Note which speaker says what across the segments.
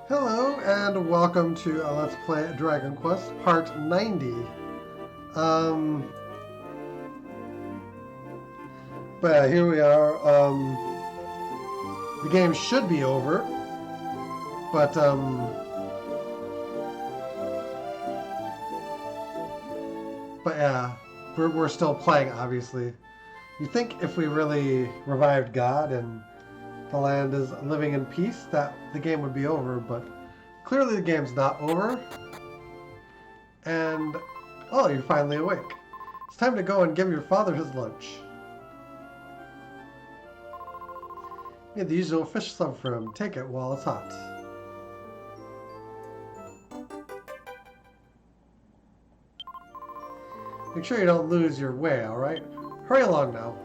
Speaker 1: Hello and welcome to Let's Play Dragon Quest Part 90. Um, but yeah, here we are. The game should be over, but yeah, we're still playing. Obviously, you think if we really revived God and the land is living in peace, that the game would be over, but clearly the game's not over. And oh, you're finally awake. It's time to go and give your father his lunch. Made the usual fish sub for him. Take it while it's hot. Make sure you don't lose your way, alright? Hurry along now.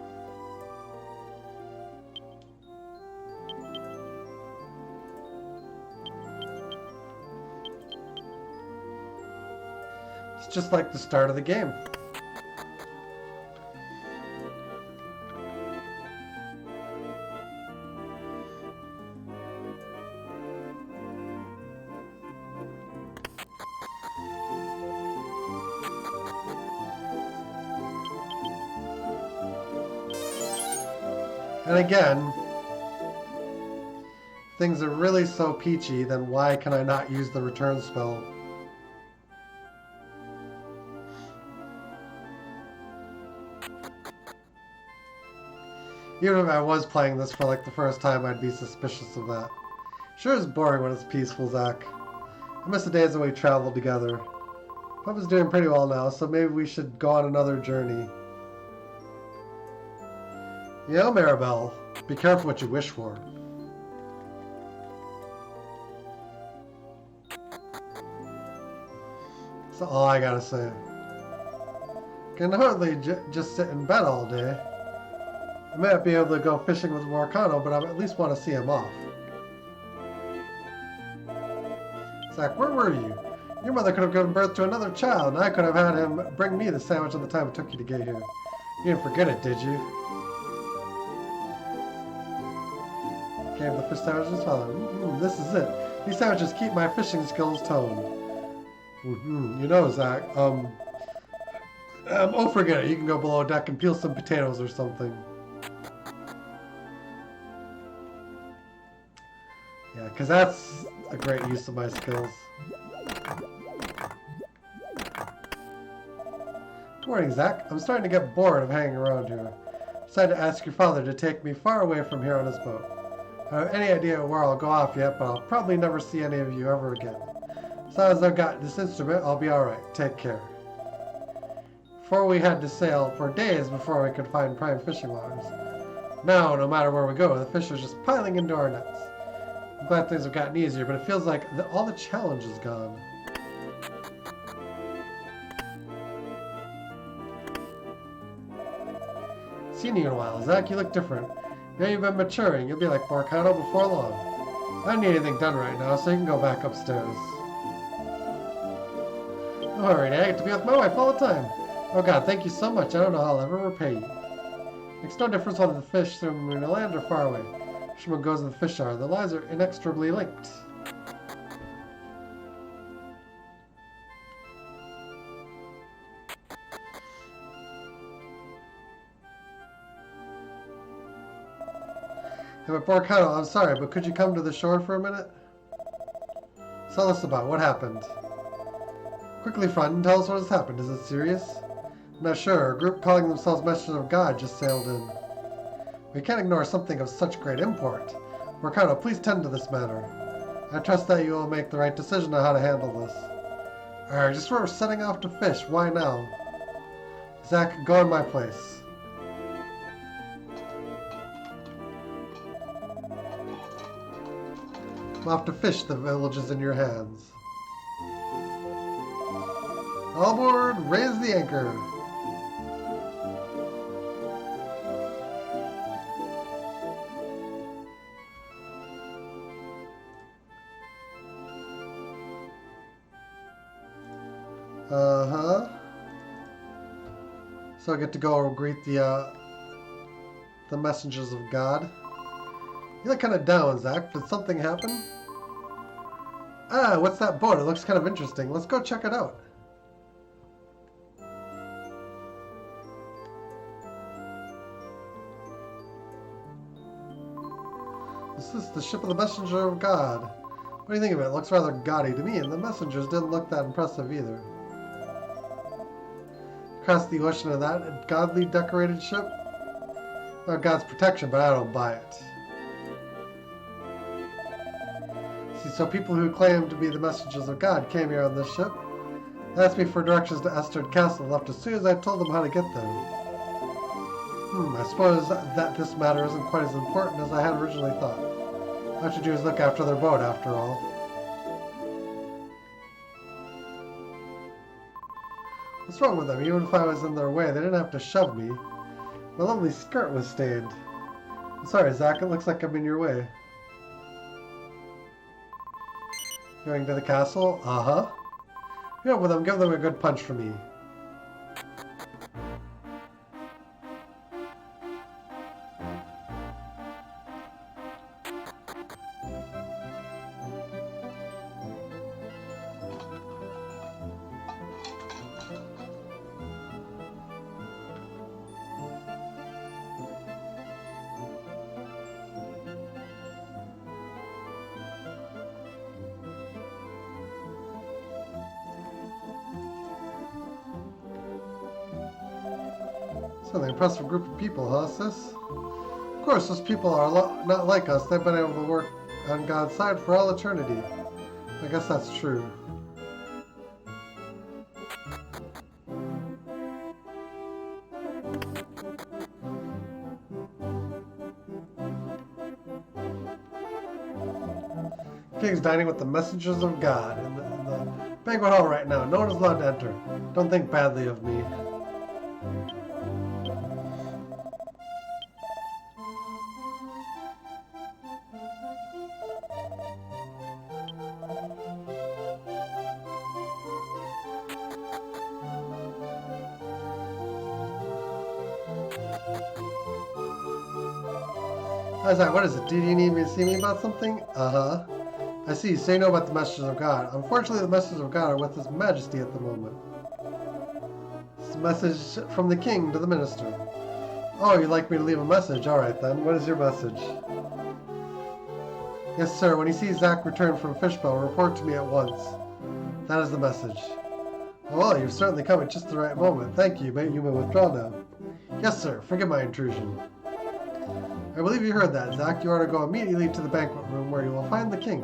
Speaker 1: It's just like the start of the game. And again, things are really so peachy, then why can I not use the return spell? Even if I was playing this for like the first time, I'd be suspicious of that. Sure is boring when it's peaceful, Zach. I miss the days when we traveled together. Papa's doing pretty well now, so maybe we should go on another journey. You know, Maribel, be careful what you wish for. That's all I gotta say. Can hardly just sit in bed all day. I may not be able to go fishing with Morcano, but I at least want to see him off. Zach, where were you? Your mother could have given birth to another child, and I could have had him bring me the sandwich in the time it took you to get here. You didn't forget it, did you? Gave the fish sandwich to his father. This is it. These sandwiches keep my fishing skills toned. You know, Zach, oh, forget it. You can go below deck and peel some potatoes or something. Yeah, because that's a great use of my skills. Good morning, Zach. I'm starting to get bored of hanging around here. I decided to ask your father to take me far away from here on his boat. I don't have any idea where I'll go off yet, but I'll probably never see any of you ever again. As long as I've got this instrument, I'll be alright. Take care. Before we had to sail for days before we could find prime fishing waters. Now, no matter where we go, the fish are just piling into our nets. I'm glad things have gotten easier, but it feels like all the challenge is gone. Seen you in a while, Zach. You look different. Now you've been maturing. You'll be like Morcano before long. I don't need anything done right now, so you can go back upstairs. Don't worry, I get to be with my wife all the time. Oh God, thank you so much. I don't know how I'll ever repay you. Makes no difference whether the fish swim in the land or far away. Fisherman goes to the fish are. The lives are inextricably linked. Hey, but Morcano, I'm sorry, but could you come to the shore for a minute? Tell us about what happened. Quickly, friend, tell us what has happened. Is it serious? I'm not sure. A group calling themselves Messengers of God just sailed in. We can't ignore something of such great import. Morcano, please tend to this matter. I trust that you will make the right decision on how to handle this. Alright, just we're setting off to fish. Why now? Zach, go in my place. I'm off to fish. The village is in your hands. All aboard, raise the anchor. So I get to go greet the messengers of God. You look kind of down, Zach. Did something happen? Ah, what's that boat? It looks kind of interesting. Let's go check it out. This is the ship of the Messenger of God. What do you think of it? It looks rather gaudy to me, and the messengers didn't look that impressive either. Across the ocean in that godly decorated ship? Oh, God's protection, but I don't buy it. See, so people who claim to be the messengers of God came here on this ship. They asked me for directions to Esterd Castle and left as soon as I told them how to get there. I suppose that this matter isn't quite as important as I had originally thought. All I have to do is look after their boat, after all. What's wrong with them? Even if I was in their way, they didn't have to shove me. My lovely skirt was stained. I'm sorry, Zach, it looks like I'm in your way. Going to the castle? Uh-huh. Yeah, well then give them a good punch for me. So an impressive group of people, huh, sis? Of course, those people are not like us. They've been able to work on God's side for all eternity. I guess that's true. King's dining with the messengers of God in the banquet hall right now. No one is allowed to enter. Don't think badly of me. How's that? What is it? Did you need me to see me about something? Uh-huh. I see. So you know about the messengers of God. Unfortunately, the messengers of God are with His Majesty at the moment. It's a message from the king to the minister. Oh, you'd like me to leave a message? Alright then. What is your message? Yes, sir. When you see Zach return from Fishbowl, report to me at once. That is the message. Oh, well, you've certainly come at just the right moment. Thank you. You may withdraw now. Yes, sir. Forgive my intrusion. I believe you heard that, Zach. You are to go immediately to the banquet room where you will find the king.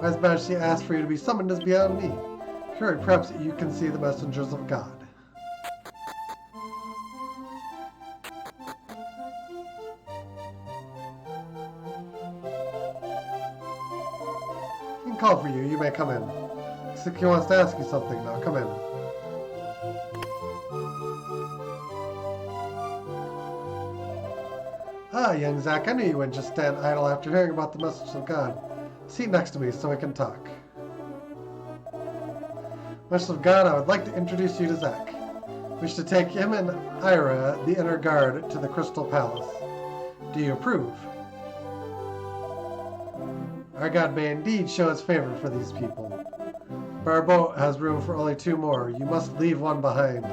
Speaker 1: My His Majesty asked for you to be summoned as beyond me. Hurry, perhaps you can see the messengers of God. He can call for you. You may come in. Looks like he wants to ask you something now. Come in. Ah, young Zach, I knew you wouldn't just stand idle after hearing about the message of God. Seat next to me so we can talk. Message of God, I would like to introduce you to Zach. Wish to take him and Ira, the inner guard, to the Crystal Palace. Do you approve? Our God may indeed show his favor for these people. But our boat has room for only 2 more. You must leave one behind.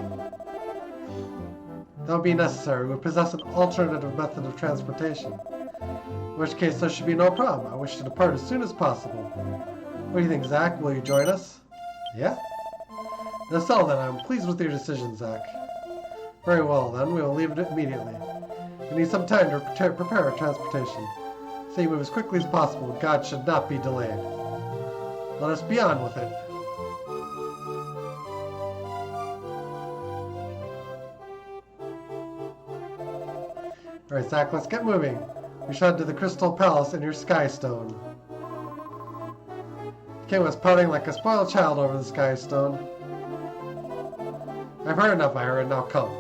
Speaker 1: That would be necessary. We possess an alternative method of transportation. In which case, there should be no problem. I wish to depart as soon as possible. What do you think, Zach? Will you join us? Yeah? That's all then. I'm pleased with your decision, Zach. Very well, then. We will leave it immediately. We need some time to prepare our transportation. So you move as quickly as possible. God should not be delayed. Let us be on with it. Alright, Zach, let's get moving. We shall head to the Crystal Palace in your Sky Stone. The king was pouting like a spoiled child over the Sky Stone. I've heard enough, Ira. Now come.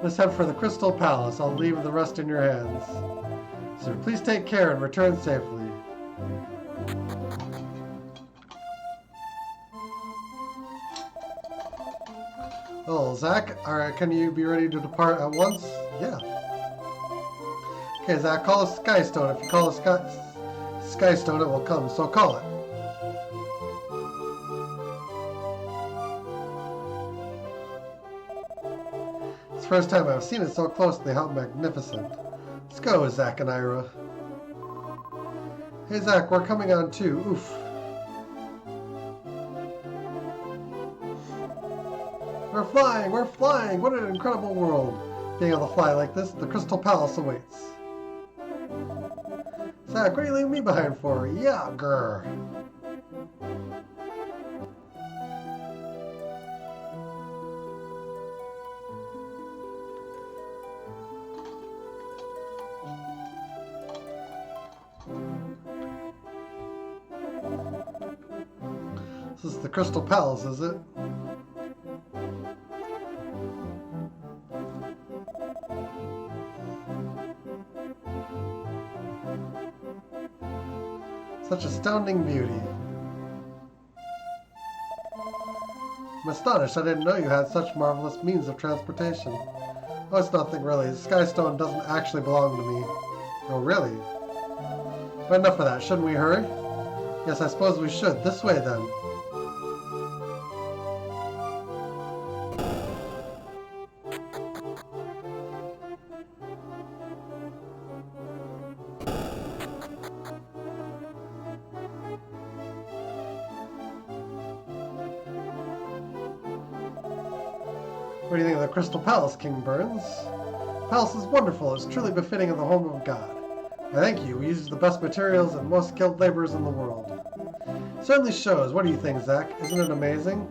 Speaker 1: Let's head for the Crystal Palace. I'll leave the rest in your hands. Sir, please take care and return safely. Oh, Zach, alright, can you be ready to depart at once? Yeah. Okay, Zach, call a Skystone. If you call a Skystone, it will come, so call it. It's the first time I've seen it so closely. How magnificent. Let's go, Zach and Ira. Hey, Zach, we're coming on too. Oof. We're flying! We're flying! What an incredible world! Being able to fly like this, the Crystal Palace awaits. Zach, what are you leaving me behind for? Yeah, grr. This is the Crystal Palace, is it? Such astounding beauty. I'm astonished. I didn't know you had such marvelous means of transportation. Oh, it's nothing really. The Skystone doesn't actually belong to me. Oh, really? But enough of that. Shouldn't we hurry? Yes, I suppose we should. This way, then. What do you think of the Crystal Palace, King Burns? The palace is wonderful. It's truly befitting of the home of God. I thank you. We use the best materials and most skilled laborers in the world. It certainly shows. What do you think, Zach? Isn't it amazing?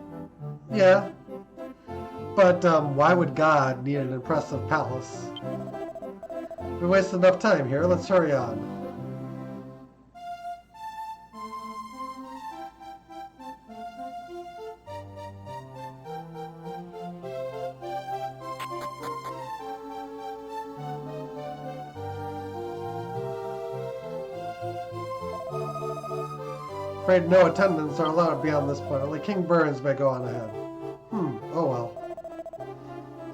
Speaker 1: Yeah. But why would God need an impressive palace? We wasted enough time here. Let's hurry on. Afraid no attendants are allowed beyond this point. Only King Burns may go on ahead. Oh well.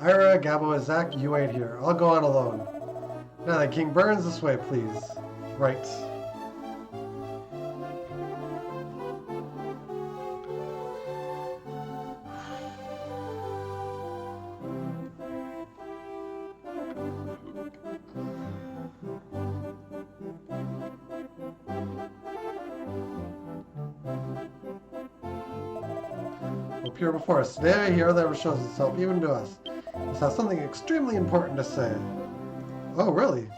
Speaker 1: Ira, Gabo, Zach, you ain't here. I'll go on alone. Now then, King Burns, this way, please. Right. Appear before us today, here that shows itself even to us. This has something extremely important to say. Oh, really?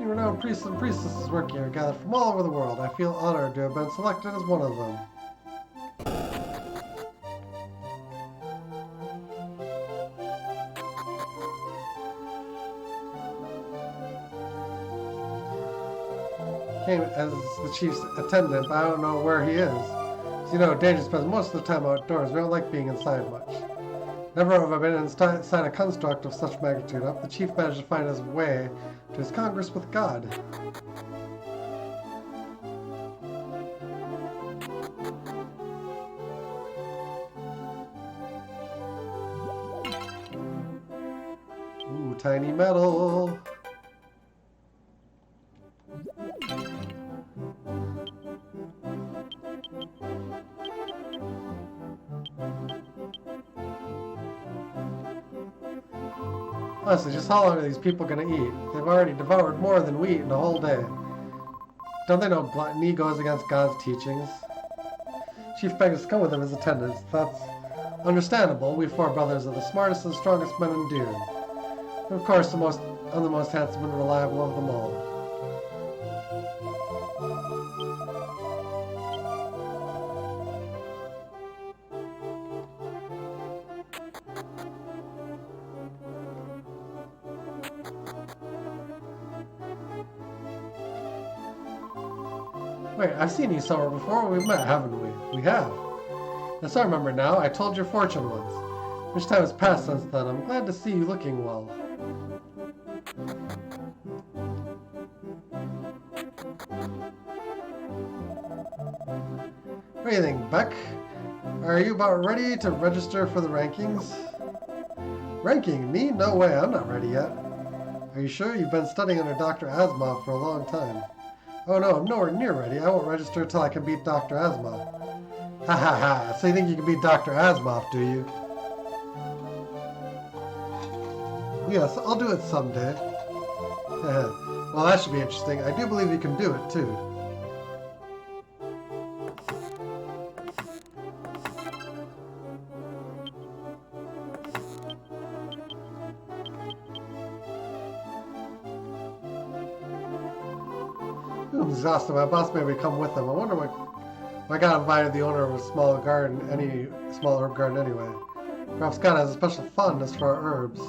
Speaker 1: Renowned priests and priestesses work here, gathered from all over the world. I feel honored to have been selected as one of them. Came as the chief's attendant, but I don't know where he is. As you know, Danger spends most of the time outdoors. We don't like being inside much. Never have I been inside a construct of such magnitude. The chief managed to find his way to his congress with God. Ooh, tiny metal. Honestly, just how long are these people gonna eat? They've already devoured more than we eat in a whole day. Don't they know gluttony goes against God's teachings? Chief Beg has come with him as attendants. That's understandable. We four brothers are the smartest and strongest men in Dune. And of course, I'm the most handsome and reliable of them all. Wait, I've seen you somewhere before. We've met, haven't we? We have. Yes, I remember now. I told your fortune once. Much time has passed since then. I'm glad to see you looking well. What do you think, Beck? Are you about ready to register for the rankings? Ranking? Me? No way, I'm not ready yet. Are you sure? You've been studying under Dr. Asimov for a long time. Oh no, I'm nowhere near ready. I won't register till I can beat Dr. Asimov. Ha ha ha, so you think you can beat Dr. Asimov, do you? Yes, I'll do it someday. Well, that should be interesting. I do believe you can do it, too. I'm exhausted. My boss made me come with him. I wonder why God invited the owner of a small herb garden anyway. Perhaps God has a special fondness for our herbs.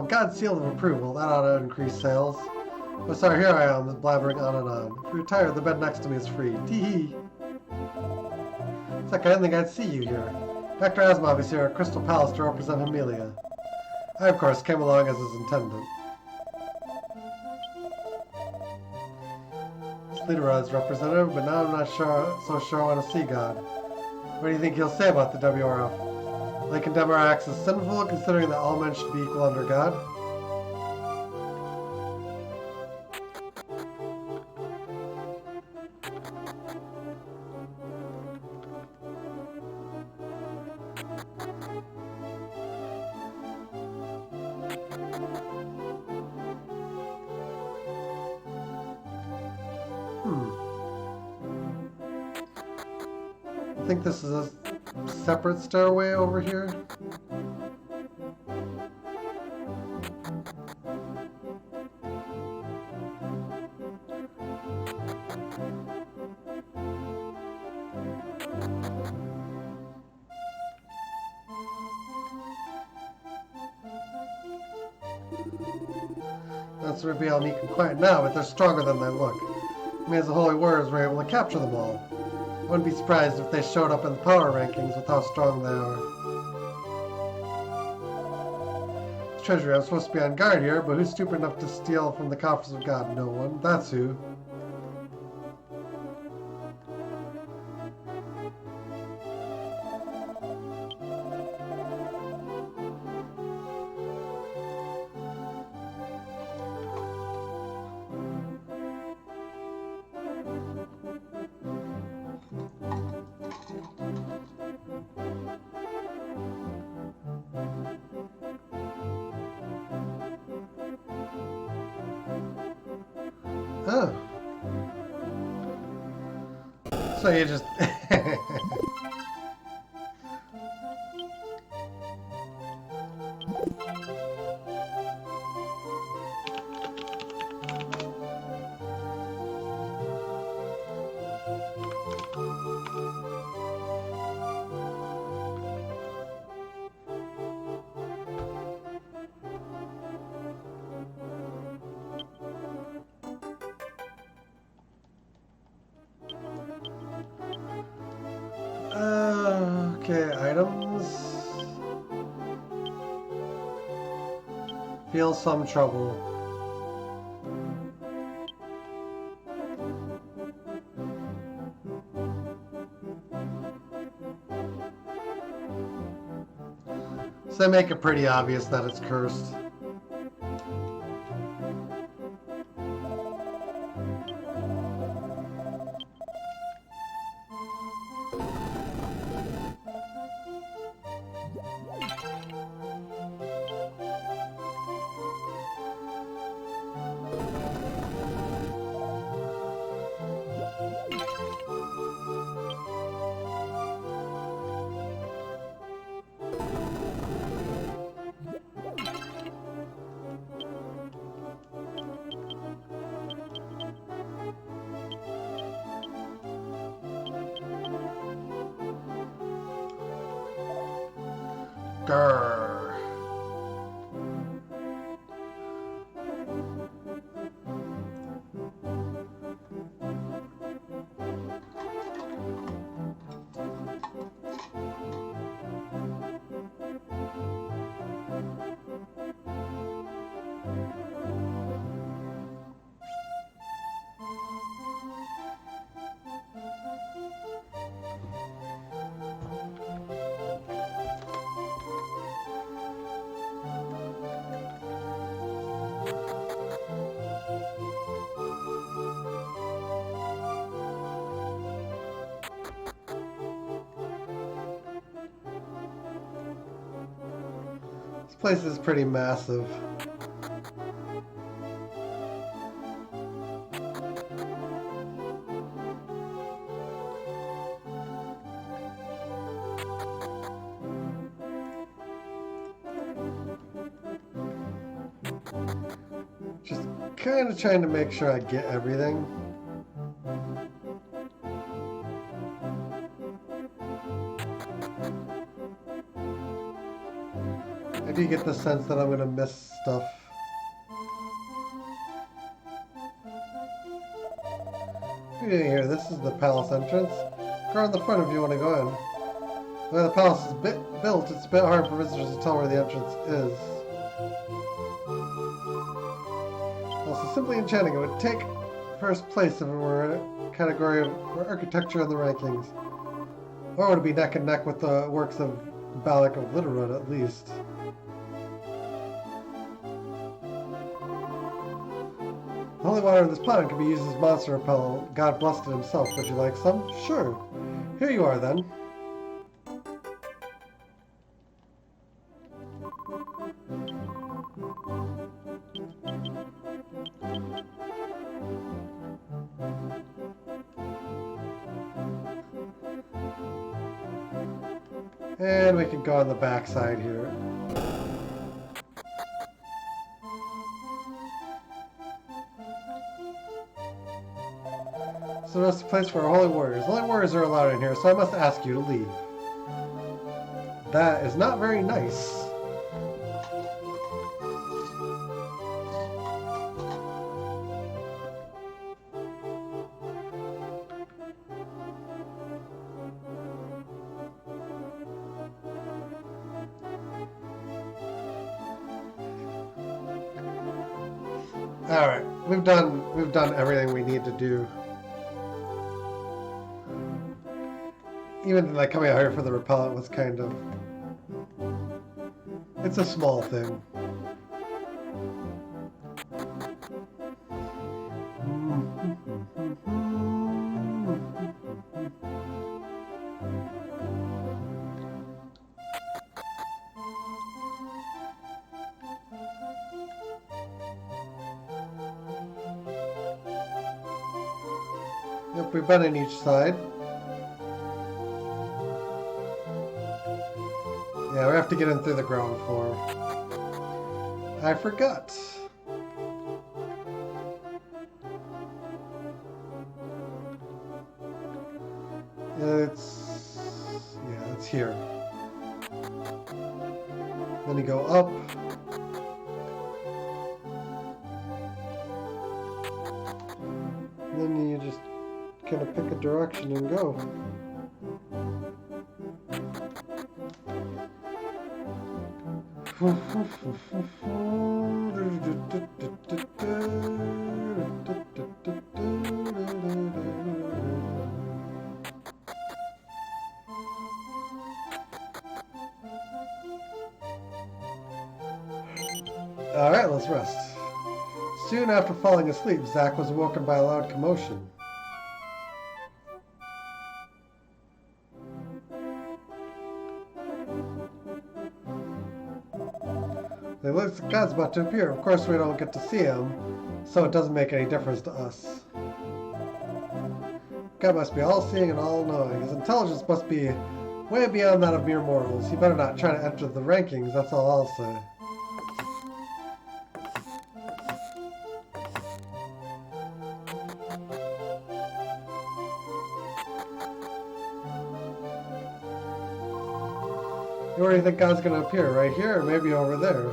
Speaker 1: God's seal of approval. That ought to increase sales. Oh, sorry, here I am, blabbering on and on. If you're tired, the bed next to me is free. Tee-hee. It's like I didn't think I'd see you here. Dr. Asimov is here at Crystal Palace to represent Amelia. I, of course, came along as his intendant. Leaderod's representative, but now I'm not so sure I want to see God. What do you think he'll say about the WRF? They condemn our acts as sinful, considering that all men should be equal under God? I think this is a separate stairway over here. That's maybe I'll meet them quiet now, but they're stronger than they look. I mean, as the Holy Warriors were able to capture them all. I wouldn't be surprised if they showed up in the power rankings with how strong they are. It's treasury. I'm supposed to be on guard here, but who's stupid enough to steal from the coffers of God? No one. That's who. Oh. So you just... Okay, items. Feel some trouble. So they make it pretty obvious that it's cursed. Grr. This place is pretty massive. Just kind of trying to make sure I get everything. I do get the sense that I'm going to miss stuff. What are you doing here? This is the palace entrance. Go around the front if you want to go in. The way the palace is built, it's a bit hard for visitors to tell where the entrance is. Also, simply enchanting. It would take first place if it were a category of architecture in the rankings. Or it would be neck and neck with the works of Balak of Litterud, at least. The holy water in this pond can be used as monster repellent. God blessed it himself. Would you like some? Sure. Here you are, then. And we can go on the back side here. So that's the place for our holy warriors. Holy warriors are allowed in here, so I must ask you to leave. That is not very nice. Alright, we've done everything we need to do. Even like coming out here for the repellent was kind of... It's a small thing. Yep, we've been on each side. Yeah, we have to get in through the ground floor. I forgot. It's here. Then you go up. And then you just kind of pick a direction and go. Alright, let's rest. Soon after falling asleep, Zack was awoken by a loud commotion. The God's about to appear. Of course, we don't get to see him, so it doesn't make any difference to us. God must be all-seeing and all-knowing. His intelligence must be way beyond that of mere mortals. He better not try to enter the rankings, that's all I'll say. Where do you think God's going to appear? Right here or maybe over there?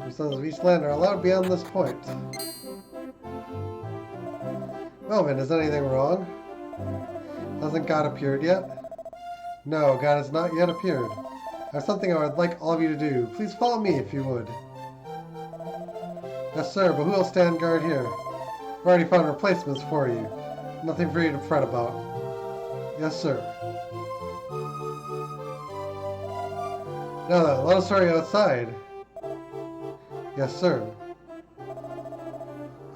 Speaker 1: The sons of each land are allowed beyond this point. Melvin, is anything wrong? Hasn't God appeared yet? No, God has not yet appeared. I have something I would like all of you to do. Please follow me if you would. Yes, sir, but who will stand guard here? I've already found replacements for you. Nothing for you to fret about. Yes, sir. Now then, let us hurry outside. Yes, sir.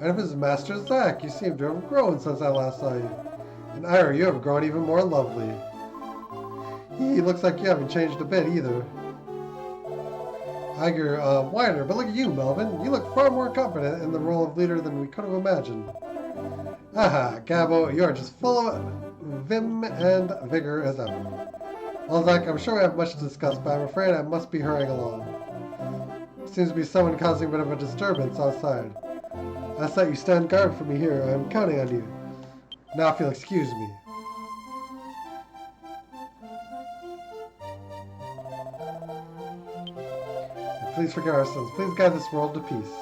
Speaker 1: My name is Master Zack. You seem to have grown since I last saw you. And Ira, you have grown even more lovely. He looks like you haven't changed a bit either. Iger, wider, but look at you, Melvin. You look far more confident in the role of leader than we could have imagined. Aha, Gabo, you are just full of vim and vigor as ever. Well, Zack, I'm sure we have much to discuss, but I'm afraid I must be hurrying along. Seems to be someone causing a bit of a disturbance outside. I ask that you stand guard for me here. I am counting on you. Now if you'll excuse me. And please forgive our sins. Please guide this world to peace.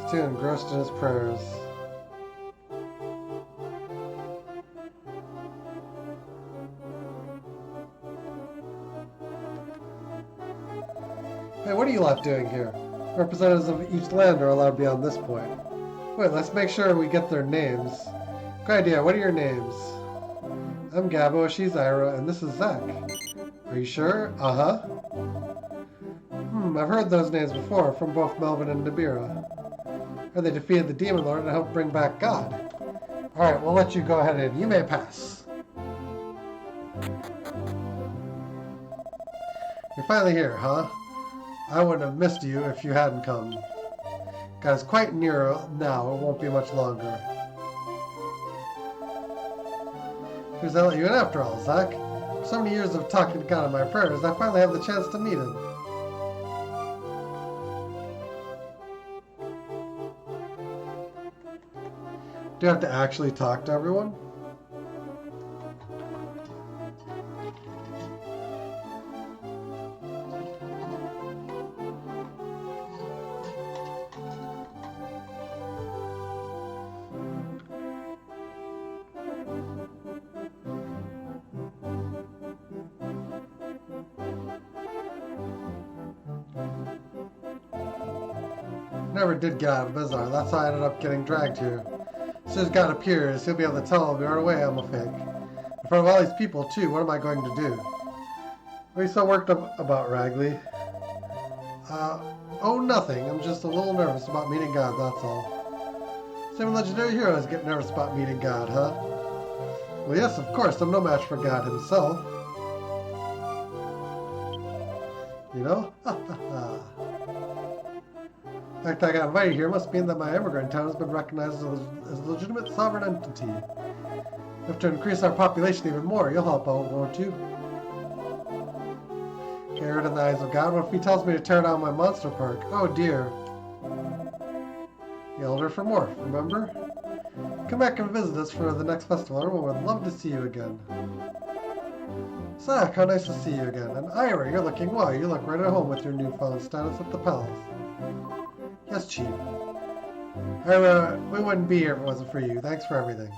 Speaker 1: He's too engrossed in his prayers. Hey, what are you lot doing here? Representatives of each land are allowed beyond this point. Wait, let's make sure we get their names. Good idea, what are your names? I'm Gabo, she's Ira, and this is Zack. Are you sure? Uh-huh. I've heard those names before from both Melvin and Nabira. Or they defeated the Demon Lord and helped bring back God. Alright, we'll let you go ahead and you may pass. You're finally here, huh? I wouldn't have missed you if you hadn't come. God is quite near now, it won't be much longer. Here's I let you in after all, Zack. For so many years of talking to God in my prayers, I finally have the chance to meet him. Do you have to actually talk to everyone? Never did get out of Bizarre, that's how I ended up getting dragged here. As soon as God appears, he'll be able to tell me right away I'm a fake. In front of all these people, too, what am I going to do? What are you so worked up about, Ragley? Oh, nothing. I'm just a little nervous about meeting God, that's all. Same legendary heroes get nervous about meeting God, huh? Well, yes, of course, I'm no match for God himself. You know? Ha ha ha. The fact I got invited here must mean that my immigrant town has been recognized as a legitimate sovereign entity. We have to increase our population even more. You'll help out, won't you? Scared in the eyes of God, what if he tells me to tear down my monster park? Oh dear. The Elder for Morph, remember? Come back and visit us for the next festival. Everyone would love to see you again. Zack, how nice to see you again. And Ira, you're looking well. You look right at home with your newfound status at the palace. Yes, Chief. We wouldn't be here if it wasn't for you. Thanks for everything.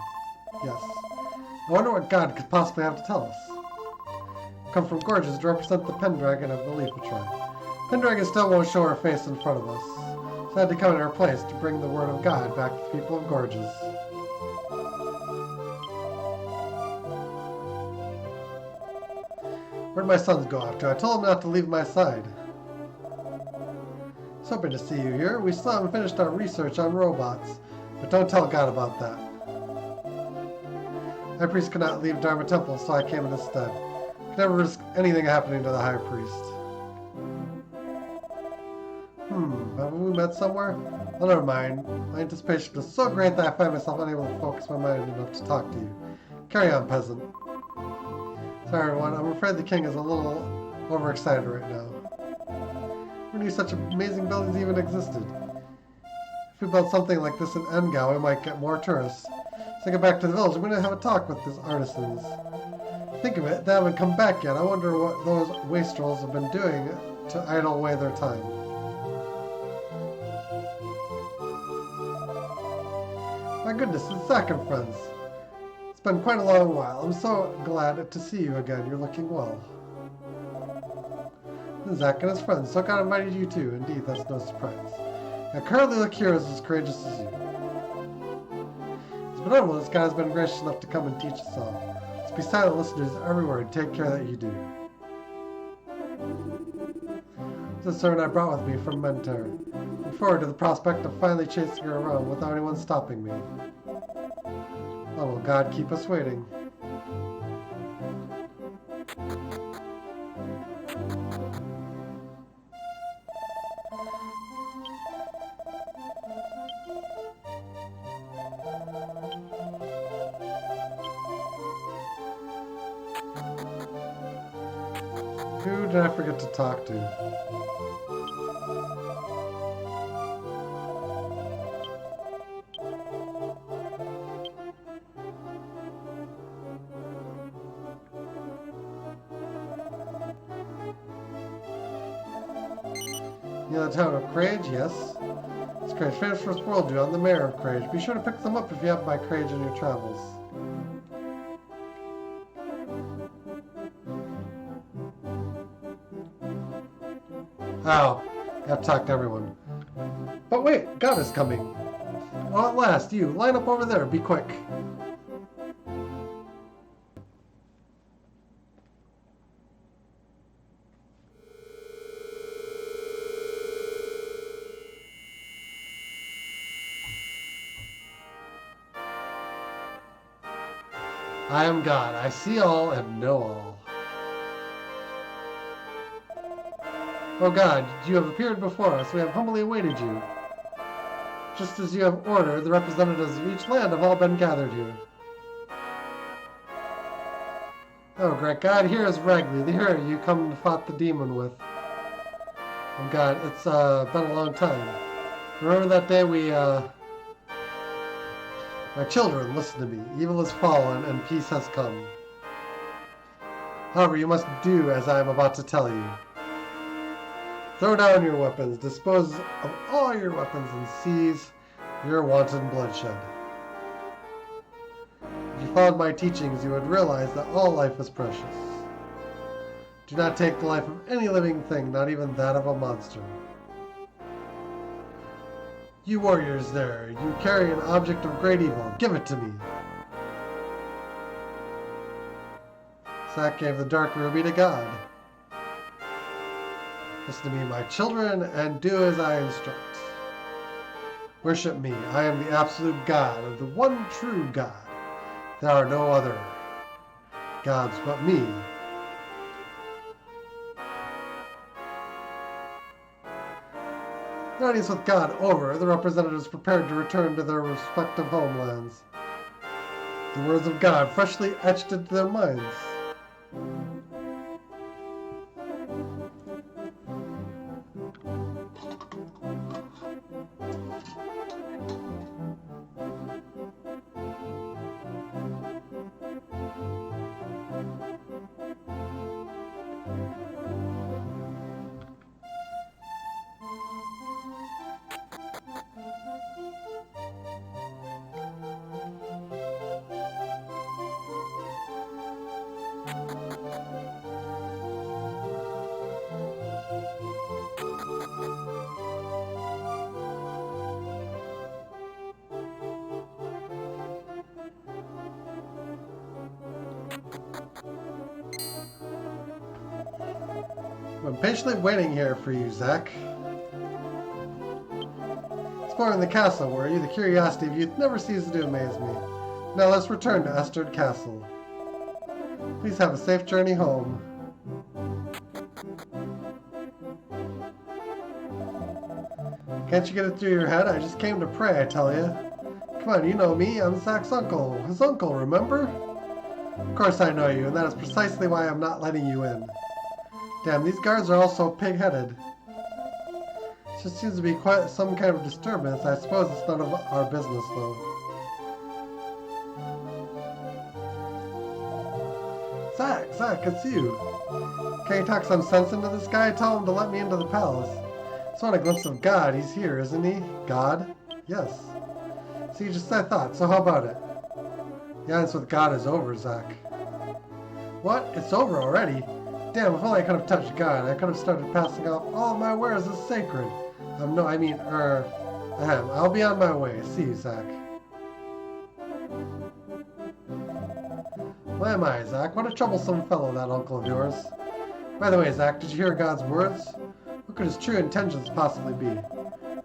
Speaker 1: Yes. I wonder what God could possibly have to tell us. Come from Gorges to represent the Pendragon of the Leafy Tribe. Pendragon still won't show her face in front of us, so I had to come in her place to bring the word of God back to the people of Gorges. Where'd my sons go off to? I told them not to leave my side. It's hoping to see you here. We still haven't finished our research on robots, but don't tell God about that. High Priest could not leave Dharma Temple, so I came in his stead. Could never risk anything happening to the High Priest. Have we met somewhere? Well, never mind. My anticipation is so great that I find myself unable to focus my mind enough to talk to you. Carry on, peasant. Sorry, everyone. I'm afraid the king is a little overexcited right now. Who knew such amazing buildings even existed? If we built something like this in Engao, we might get more tourists. So I get back to the village, I'm going to have a talk with these artisans. Think of it, they haven't come back yet. I wonder what those wastrels have been doing to idle away their time. My goodness, it's Zach and friends. It's been quite a long while. I'm so glad to see you again. You're looking well. And Zach and his friends. So God invited you too. Indeed, that's no surprise. I currently look here as courageous as you. It's benevolent this guy has been gracious enough to come and teach us all. So be silent listeners every word. Take care that you do. This is a servant I brought with me from Mentor. Look forward to the prospect of finally chasing her around without anyone stopping me. Oh, will God keep us waiting? Who did I forget to talk to? You know the town of Crage? Yes. It's Crage. Famous for its world dew. I'm the mayor of Crage. Be sure to pick them up if you have by Crage in your travels. Oh, gotta talk to everyone. But wait, God is coming. Oh, at last, you. Line up over there. Be quick. I am God. I see all and know all. Oh God, you have appeared before us. We have humbly awaited you. Just as you have ordered, the representatives of each land have all been gathered here. Oh, great God, here is Ragley, the hero you come and fought the demon with. Oh God, it's been a long time. Remember that day My children, listen to me. Evil is fallen and peace has come. However, you must do as I am about to tell you. Throw down your weapons, dispose of all your weapons, and seize your wanton bloodshed. If you followed my teachings, you would realize that all life is precious. Do not take the life of any living thing, not even that of a monster. You warriors there, you carry an object of great evil. Give it to me. Zack gave the dark ruby to God. Listen to me, my children, and do as I instruct. Worship me. I am the absolute God, of the one true God. There are no other gods but me. The audience with God over, the representatives prepared to return to their respective homelands. The words of God freshly etched into their minds. I'm patiently waiting here for you, Zack. Exploring the castle, were you? The curiosity of youth never ceases to amaze me. Now let's return to Esterd Castle. Please have a safe journey home. Can't you get it through your head? I just came to pray, I tell you. Come on, you know me. I'm Zach's uncle. His uncle, remember? Of course I know you, and that is precisely why I'm not letting you in. Damn, these guards are all so pig-headed. Just seems to be quite some kind of disturbance. I suppose it's none of our business, though. Zach, it's you. Can you talk some sense into this guy? Tell him to let me into the palace. Just want a glimpse of God. He's here, isn't he? God? Yes. See, just I thought. So how about it? The audience with God is over, Zach. What? It's over already? Damn, if only I could have touched God. I could have started passing off all my wares as sacred. I'll be on my way. See you, Zach. Why am I, Zach? What a troublesome fellow, that uncle of yours. By the way, Zach, did you hear God's words? What could his true intentions possibly be?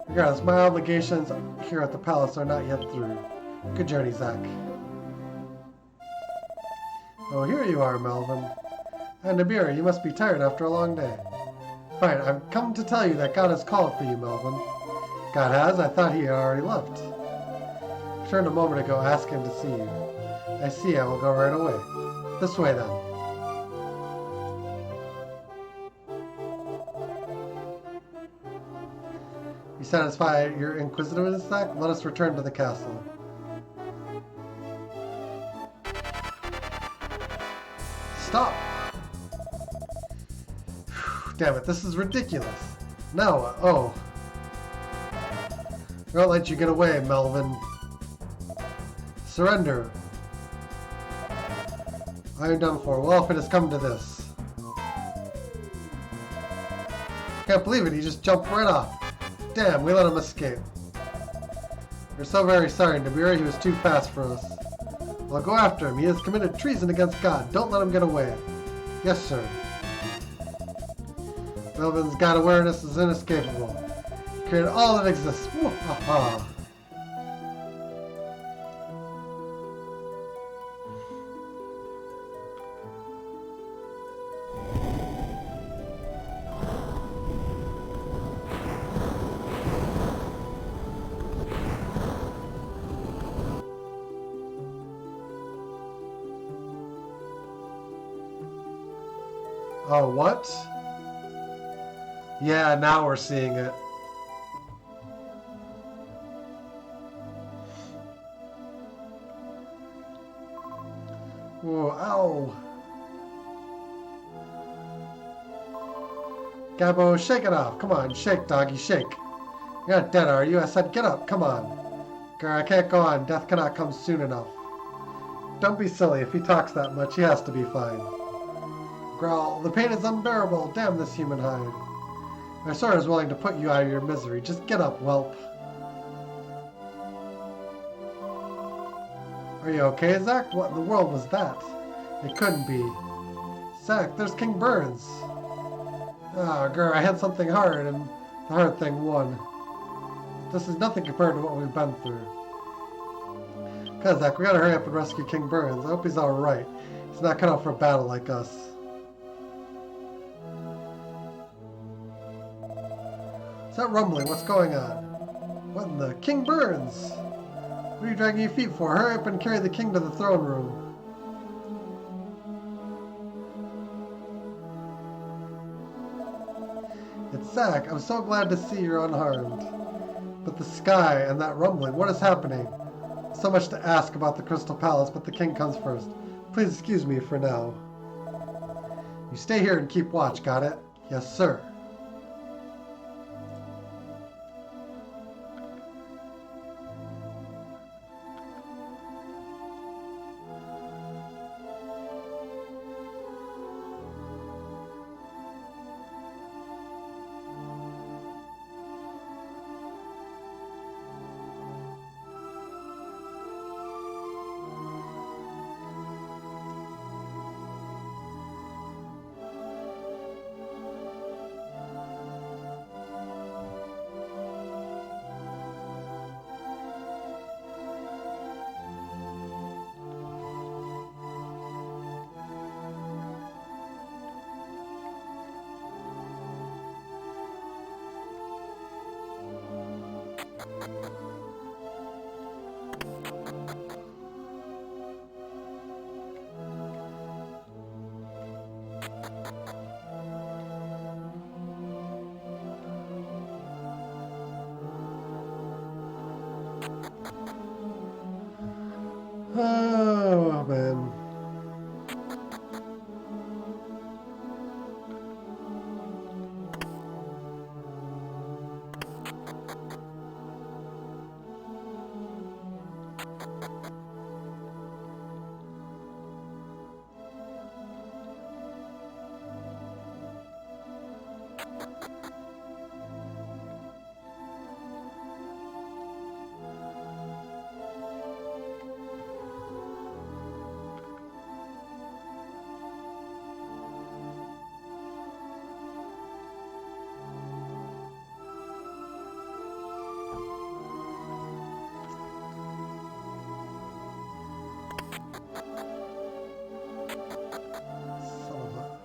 Speaker 1: Regardless, my obligations here at the palace are not yet through. Good journey, Zach. Oh, here you are, Melvin. And Nabira, you must be tired after a long day. Fine, I've come to tell you that God has called for you, Melvin. God has? I thought he had already left. I returned a moment ago asking to see you. I see, I will go right away. This way, then. You satisfy your inquisitiveness, Zach? Let us return to the castle. Stop! Damn it, this is ridiculous. Now, oh. I won't let you get away, Melvin. Surrender. I am done for. Well, if it has come to this. Can't believe it, he just jumped right off. Damn, we let him escape. We're so very sorry, Nabira. He was too fast for us. I'll go after him. He has committed treason against God. Don't let him get away. Yes, sir. Melvin's God awareness is inescapable. Created all that exists. Mwahaha. Oh, what? Yeah, now we're seeing it. Whoa, ow. Gabbo, shake it off. Come on, shake, doggy, shake. You're not dead, are you? I said get up, come on. Girl, I can't go on. Death cannot come soon enough. Don't be silly. If he talks that much, he has to be fine. Growl, the pain is unbearable. Damn this human hide. My sword is willing to put you out of your misery. Just get up, whelp. Are you okay, Zach? What in the world was that? It couldn't be. Zach, there's King Burns. Ah, girl, I had something hard, and the hard thing won. This is nothing compared to what we've been through. Zach, we gotta hurry up and rescue King Burns. I hope he's alright. He's not cut out for a battle like us. Is that rumbling? What's going on? What in the... King Burns! What are you dragging your feet for? Hurry up and carry the king to the throne room. It's Zach. I'm so glad to see you're unharmed. But the sky and that rumbling, what is happening? So much to ask about the Crystal Palace, but the king comes first. Please excuse me for now. You stay here and keep watch, got it? Yes, sir. Oh, man. Son of a...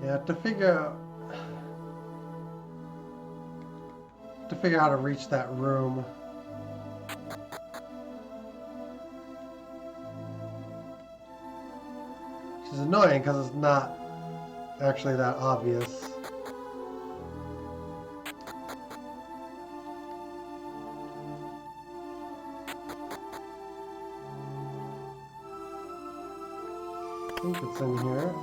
Speaker 1: Yeah, to figure out how to reach that room. Which is annoying because it's not actually that obvious. I think it's in here.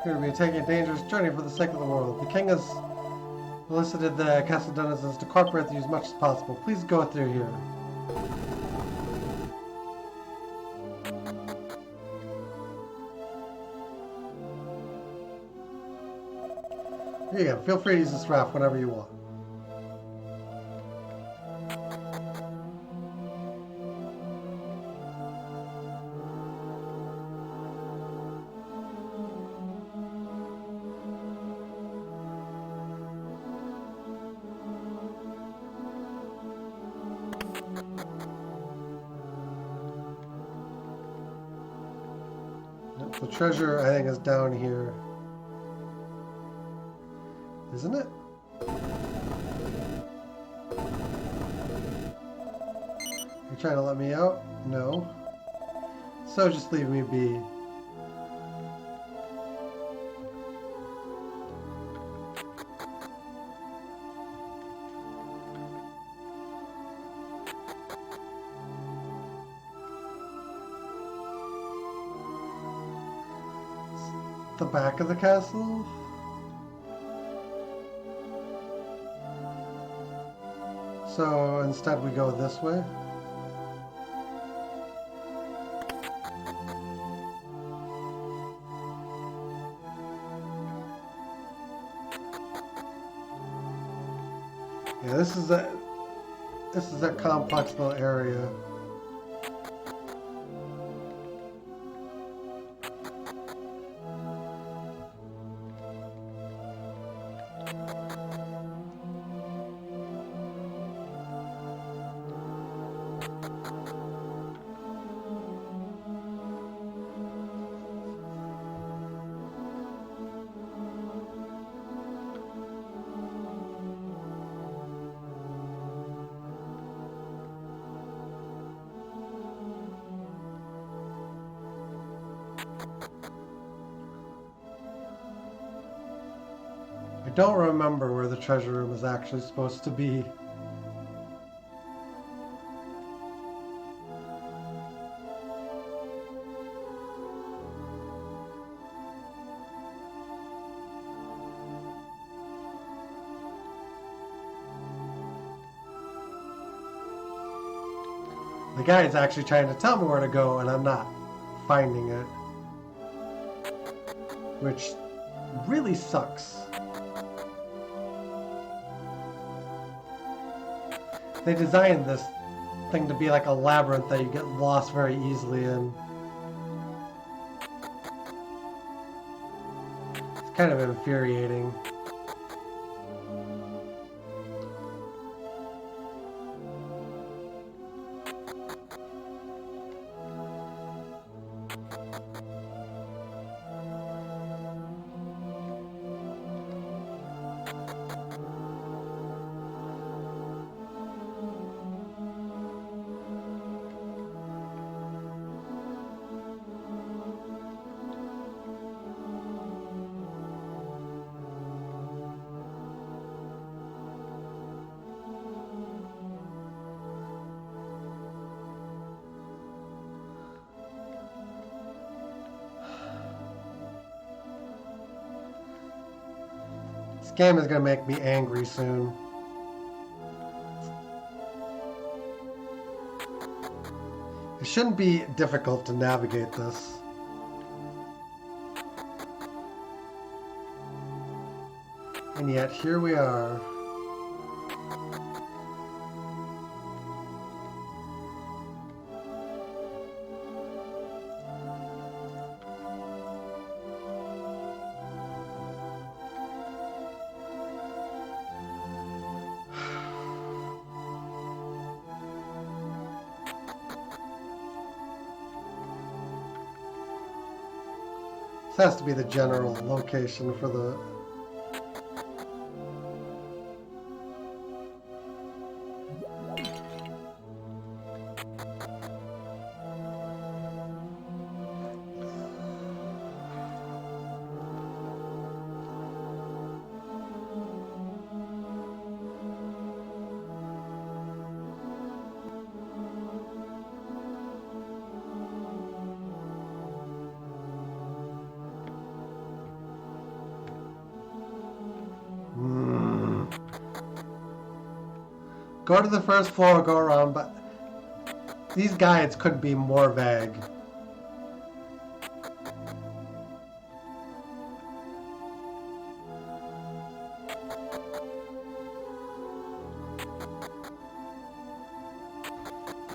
Speaker 1: You're going to be taking a dangerous journey for the sake of the world. The king has elicited the castle denizens to cooperate with you as much as possible. Please go through here. Here you go. Feel free to use this raft whenever you want. The treasure, I think, is down here. Isn't it? You're trying to let me out? No. So just leave me be. The back of the castle? So instead we go this way? Yeah, this is that complex little area. I don't remember where the treasure room is actually supposed to be. The guide's actually trying to tell me where to go, and I'm not finding it. Which really sucks. They designed this thing to be like a labyrinth that you get lost very easily in. It's kind of infuriating. This game is going to make me angry soon. It shouldn't be difficult to navigate this. And yet, here we are. This has to be the general location for the... Go to the first floor, go around, but these guides could be more vague.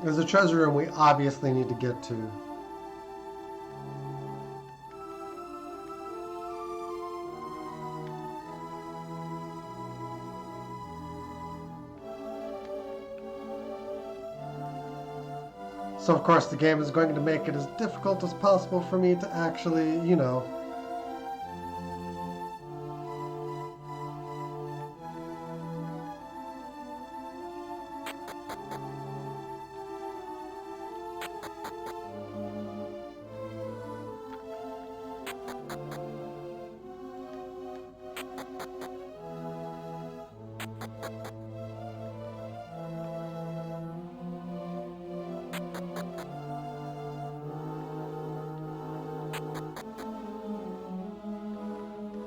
Speaker 1: There's a treasure room we obviously need to get to. So of course the game is going to make it as difficult as possible for me to actually, you know,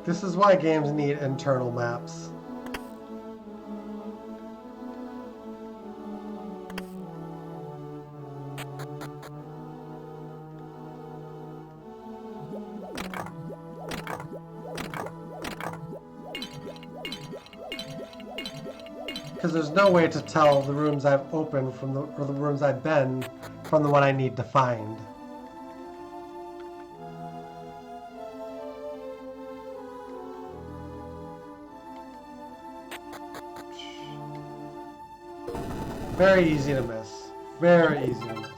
Speaker 1: this is why games need internal maps. Because there's no way to tell the rooms I've opened from the, or the rooms I've been from the one I need to find. Very easy to miss. Very easy to miss.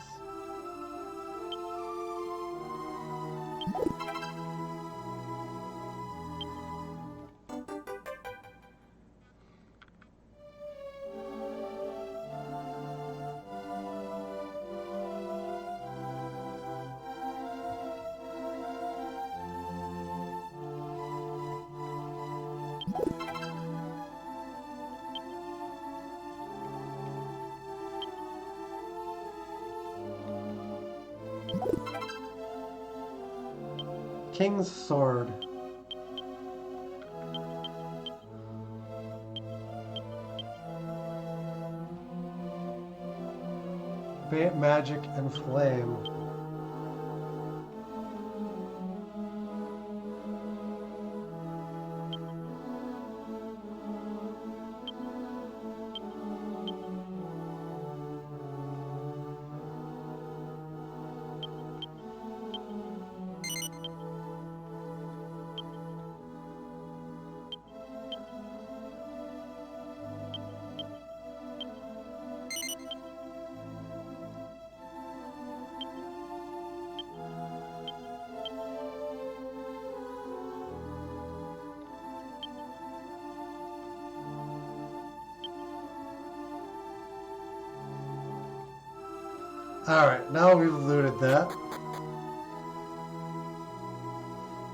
Speaker 1: King's Sword. Faint magic and flame. Alright, now we've looted that.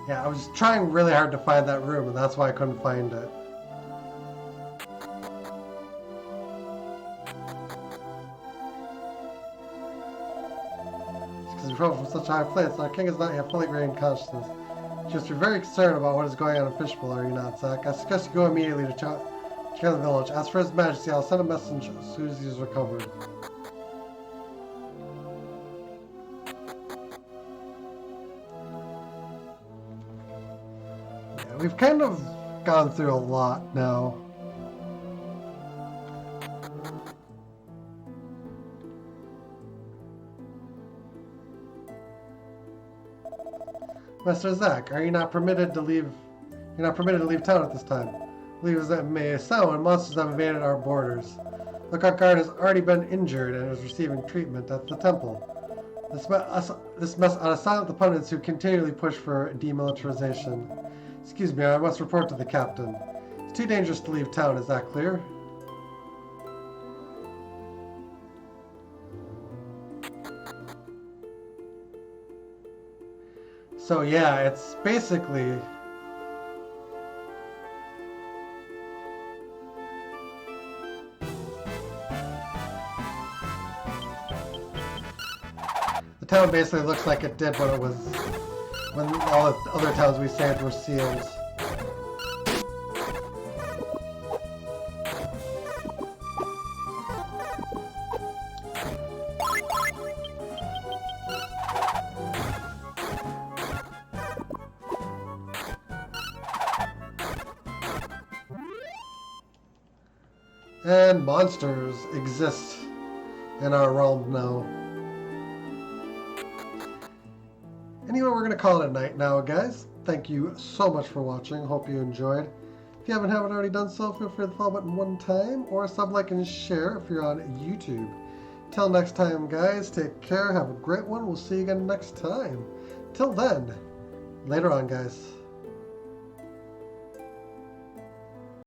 Speaker 1: Yeah, I was trying really hard to find that room, and that's why I couldn't find it. Because we fell from such a high place, our king is not yet fully regained consciousness. Just you're very concerned about what is going on in Fishbowl, are you not, Zach? I suggest you go immediately to check the village. As for His Majesty, I'll send a message as soon as he's recovered. We've kind of gone through a lot now. Master Zach, are you not permitted to leave? You're not permitted to leave town at this time. Leave as it may sound when monsters have invaded our borders. Lookout Guard has already been injured and is receiving treatment at the temple. This mess out of silent opponents who continually push for demilitarization. Excuse me, I must report to the captain. It's too dangerous to leave town, is that clear? So yeah, it's basically... The town basically looks like it did when it was... when all the other towns we saved were sealed. And monsters exist in our realm now. Anyway, we're going to call it a night now, guys. Thank you so much for watching. Hope you enjoyed. If you haven't already done so, feel free to follow button one time, or sub, like, and share if you're on YouTube. Till next time, guys, take care. Have a great one. We'll see you again next time. Till then, later on, guys.